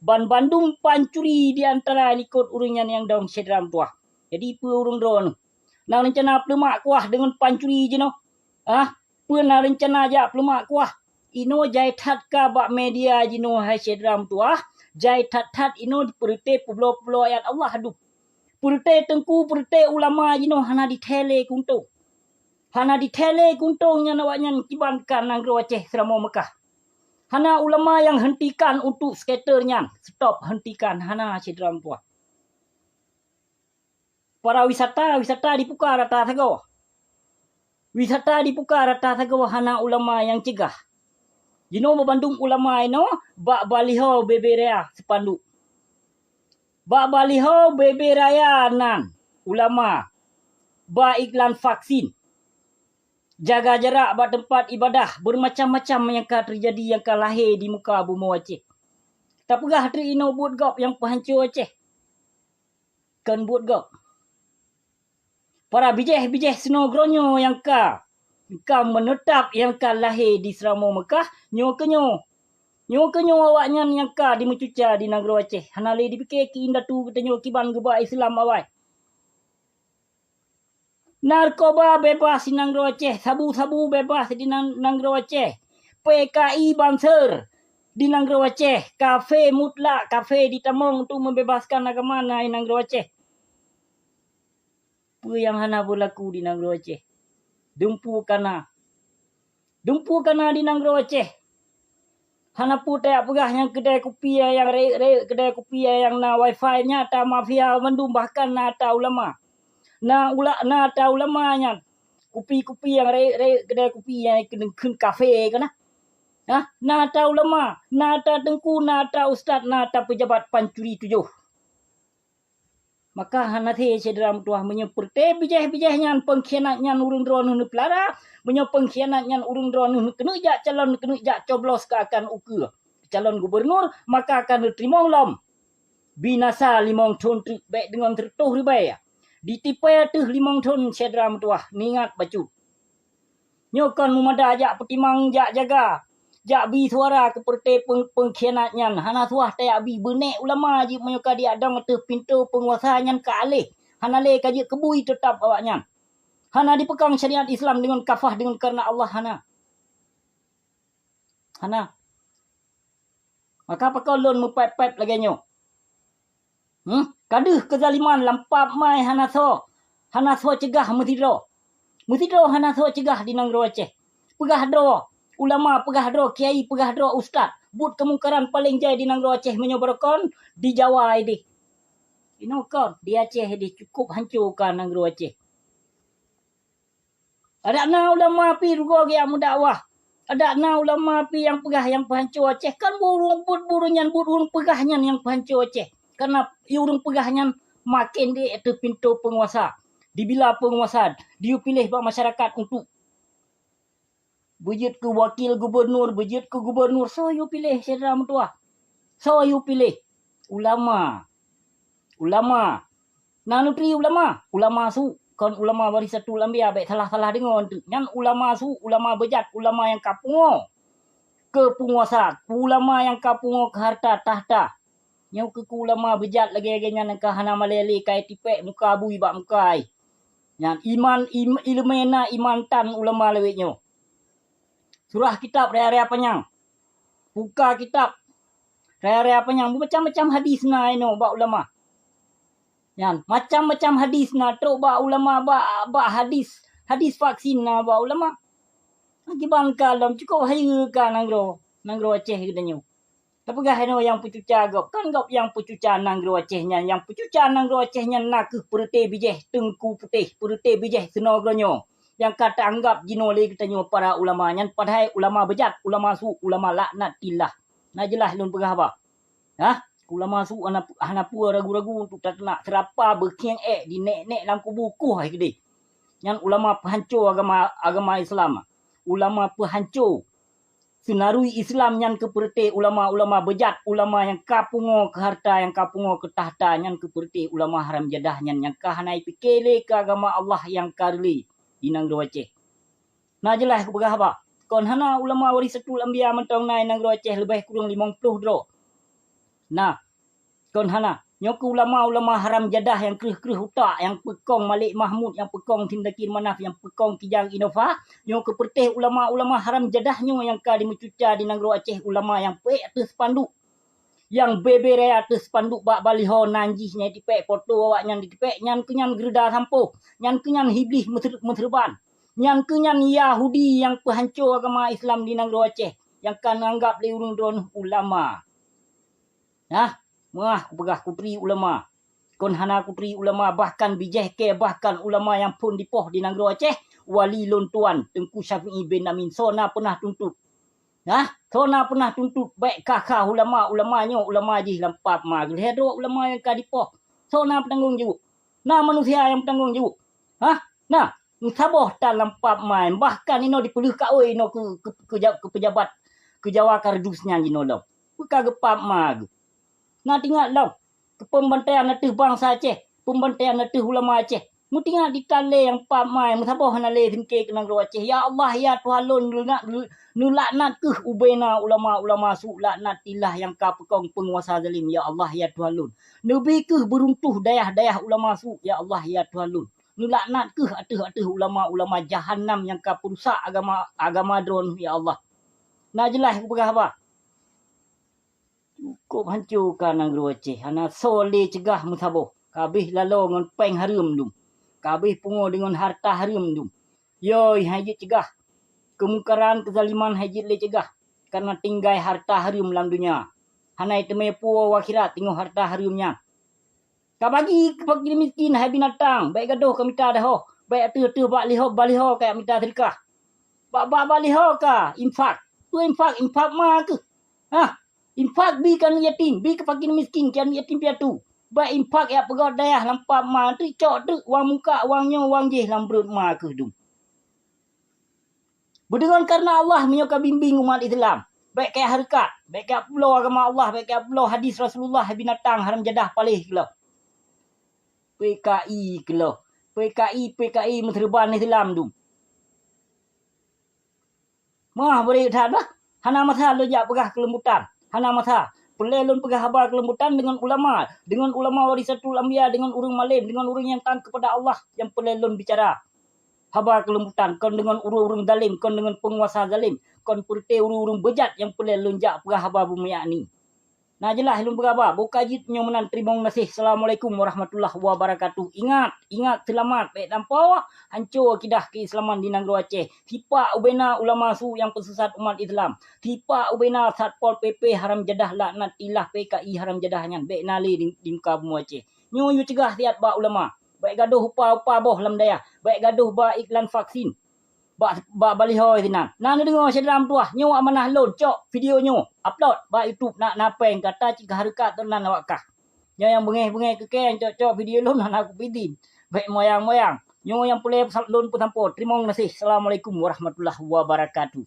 Ban Bandung pancuri di antara ikut urungan yang daun sedram tuah. Jadi pu urung drone. Nang rencana pelemak kuah dengan pancuri je no. Pun nang rencana aja pelemak kuah. Ino jai tat ka bak media jino hai sedram tuah. Jai tat ino perite pulau-pulau ayat Allah hadup. Perite tengku perite ulama jino hana di tele kuntung. Hana di tele kuntungnya nawaknya kibankan nang Aceh Seramo Mekah. Hana ulama yang hentikan untuk skaternya. Stop, hentikan. Hana sedram tuah. Para wisata dibuka rata sago. Wisata dibuka rata sago hana ulama yang cegah. Jino Bandung ulama ino bak baliho beberea sepanduk. Bak baliho beberaya nan ulama. Bak iklan vaksin. Jaga jarak bak tempat ibadah. Bermacam-macam yang terjadi yang lahir di muka bumi Aceh. Tak pegah tri ino buat gop yang penghancur Aceh. Kan buat gop. Para bijih-bijih senogronyo yang ka menetap yang ka lahir di Seramo Mekah, nyo kenyo awaknya yang ka di mencuca di negara Aceh. Hanale dipikir ki indah tu katanya kiban geba Islam awai. Narkoba bebas di negara Aceh, sabu-sabu bebas di negara Aceh. PKI Banser di negara Aceh, kafe mutlak, kafe di Tamong untuk membebaskan agama di negara Aceh. Apa yang hana berlaku di negara Aceh? Dumpu kana di negara Aceh. Hana pu tak pegah yang kedai kopi yang kedai kopi yang na wifi nya ta mafia Bandung bahkan na ta ulama. Na ta ulama nya. Kopi-kopi yang kedai kopi yang kun kafe kana. Na ta ulama, na ta tengku, na ta ustaz, na ta pejabat pancuri 7. Maka hana the sedram tuah menyeperte bijih-bijihnya pengkhianatnya urung dron nu pelara, pengkhianatnya urung dron nu kena jak calon kena jak coblos ke akan ukur calon gubernur, maka akan diterima lom. Binasa 5 ton baik dengan tertuh ribai. Ditipai tuh 5 ton sedram tuah ningat bacu. Nyokan mumada jak petimang jak jaga. Jak bi suara keperti pengkhianatnya. Hana suah tayak bi benek ulama je menyoka dia adang atas pintu penguasanya ke alih. Hana le kaji kebui tetap awaknya. Hana dipekang syariat Islam dengan kafah dengan karena Allah hana. Maka pakau lon mepet-pet lagi nyo. Kaduh kezaliman lampap mai hana so. Hana so cegah mutidro. Mutidro hana so cegah di negara Aceh. Pegah do. Ulama pegah do, kiai pegah do, ustaz. But kemungkaran paling jai di negara Aceh menyobarkan di Jawa ini. Ino kan di Aceh ini cukup hancurkan negara Aceh. Ada na ulama pi rugo yang mendakwah. Ada na ulama pi yang pegah yang penghancur Aceh. Kan burung pegahnya yang penghancur Aceh. Karena urung pegahnya makin di itu pintu penguasa. Dibila penguasa, dia pilih buat masyarakat untuk bejit ke wakil gubernur, bejit ke gubernur. So you pilih sedram tuah. So you pilih ulama. Nanutri ulama su. Kon ulama warisatul anbiya baik salah-salah dengar. Yang ulama su, ulama bejat, ulama yang kapungo ke penguasa, ulama yang kapungo ke harta tahta. Yang ke ulama bejat lagi-lagi yang ke hana malele kai tipek muka bui bak mukai. Yang ilmena iman tan ulama lewetnya. Surah kitab raya-raya panjang. Buka kitab raya-raya panjang. Macam-macam hadis na ino bak ulama. Yan, macam-macam hadis na teruk bak ulama bak hadis vaksin na bak ulama. Akiban kalam cukup haya ka nanggro Aceh katanya. Tapi gah ino yang pecuca gop. Kan gop yang pecuca nanggro Acehnya, yang pecuca nanggro Acehnya nak perute bijih tengku putih, perute bijih senogronyo. Yang kata anggap jinole katanya para ulamanya, padahal ulama bejat, ulama su, ulama laknat tillah. Nah jelas lun pegah apa? Ulama su hana pua ragu-ragu untuk tak nak serapa berkiang di nek-nek dalam kubu hai gede. Yang ulama penghancur agama Islam. Ulama penghancur senarui Islam yang keperti ulama-ulama bejat, ulama yang kapungo ke harta, yang kapungo ke tahta, yang keperti ulama haram jadah, yang kahanai pikele ke agama Allah yang karli di negara Aceh. Nah jelas aku pegah apa? Kon hana ulama warisatul anbiya mentong nai negara Aceh lebih kurang 50 dro. Nah, kon hana nyok ulama-ulama haram jadah yang kerih-kerih utak, yang pekong Malik Mahmud, yang pekong Tindakir Manaf, yang pekong Kijang Innova, nyok keperteh ulama-ulama haram jadahnya yang kali mencuca di Negeri Aceh, ulama yang pek atas spanduk, yang bebere atas spanduk bak baliho nanjihnya dipek foto awak nyan dipek nyan kenyan gerda sampo, nyan kenyan hiblis menterban, nyan kenyan Yahudi yang penghancur agama Islam di Negeri Aceh, yang kan anggap liurun don ulama. Nah, mah pegah kutri ulama. Kon hana kutri ulama bahkan bijeh ke bahkan ulama yang pun dipoh di Negeri Aceh, wali lontuan Tengku Syafi'i bin Amin sona pernah tuntut. Nah, sona pernah tuntut baik kakak ulama-ulamanya ulama ji lampap ma. Ledo ulama yang kadipoh. Sona penanggung jawab. Nah, manusia yang penanggung jawab. Hah? Nah, saboh tan lampap main bahkan ino dipelih ka oi ino ke pejabat ke Jawa kardusnya jino lo. Buka gepap ma. Nah tinggal lau ke pembantaian natih bangsa Aceh, pembantaian natih ulama Aceh. Mu tinggal di tale yang pamai, mu saboh na le tingke ke Negeri Aceh. Ya Allah ya Tuhan lun laknat ke ubena ulama-ulama su laknat tilah yang ka pekong penguasa zalim. Ya Allah ya Tuhan lun. Nabi ke beruntuh dayah-dayah ulama su. Ya Allah ya Tuhan lun. Nu laknat ke atih-atih ulama-ulama jahanam yang ka perusak agama drone ya Allah. Nah jelas aku apa? Cukup hancurkan Negeri Aceh. Hana sole cegah musabah. Kabih lalu dengan peng harum dum. Kabih pungo dengan harta harum dum. Yoi hajit cegah. Kemungkaran kezaliman hajit le cegah. Karena tinggai harta harum dalam dunia. Hana itu mepu wakhirat tengok harta harumnya. Kau bagi fakir miskin hai binatang. Baik gaduh kami minta dah. Baik tu bak baliho kayak minta sedekah. Bak baliho ka infak. Tu infak mah ke? Hah? Infak bi kan yatim, bi ke fakir miskin kan yatim piatu. Ba infak ya pegawai dayah lampap ma tu cok tu wang muka wangnya wang je lam perut ma ke dum. Berdengan karena Allah menyoka bimbing umat Islam. Baik kayak harkat, baik kayak pulau agama Allah, baik kayak pulau hadis Rasulullah binatang haram jadah palih kelo. PKI kelo. PKI menterban Islam dum. Mah boleh tak dah. Hana masa lo jak pegah kelembutan. Hana masa pelelun pegah habar kelembutan dengan ulama warisatul anbiya, dengan urung malim, dengan urung yang taat kepada Allah, yang pelelun bicara habar kelembutan, kon dengan urung zalim, kon dengan penguasa zalim, kon purte urung bejat yang pelelun jak pegah habar bumi ni. Nah jelas ilmu berapa? Bukajit nyomenan terima kasih. Assalamualaikum warahmatullahi wabarakatuh. Ingat selamat. Baik tanpa hancur akidah keislaman di Negeri Aceh. Tipa ubena ulama su yang pesesat umat Islam. Tipa ubena Satpol PP haram jadah laknat tilah PKI haram jadahnya. Baik nali di muka bumi Aceh. Nyu cegah tiat ba ulama. Baik gaduh upa boh lam daya. Baik gaduh ba iklan vaksin. Ba baliho sinan. Nah dengar saya dalam tuah. Nyo amanah lon cok video nyo upload ba YouTube nak napeng kata cik harkat tu nan awak kah. Nyo yang bengeh ke cok video lon nak aku pidin. Baik moyang. Nyo yang boleh lon pun tanpa. Terima kasih. Assalamualaikum warahmatullahi wabarakatuh.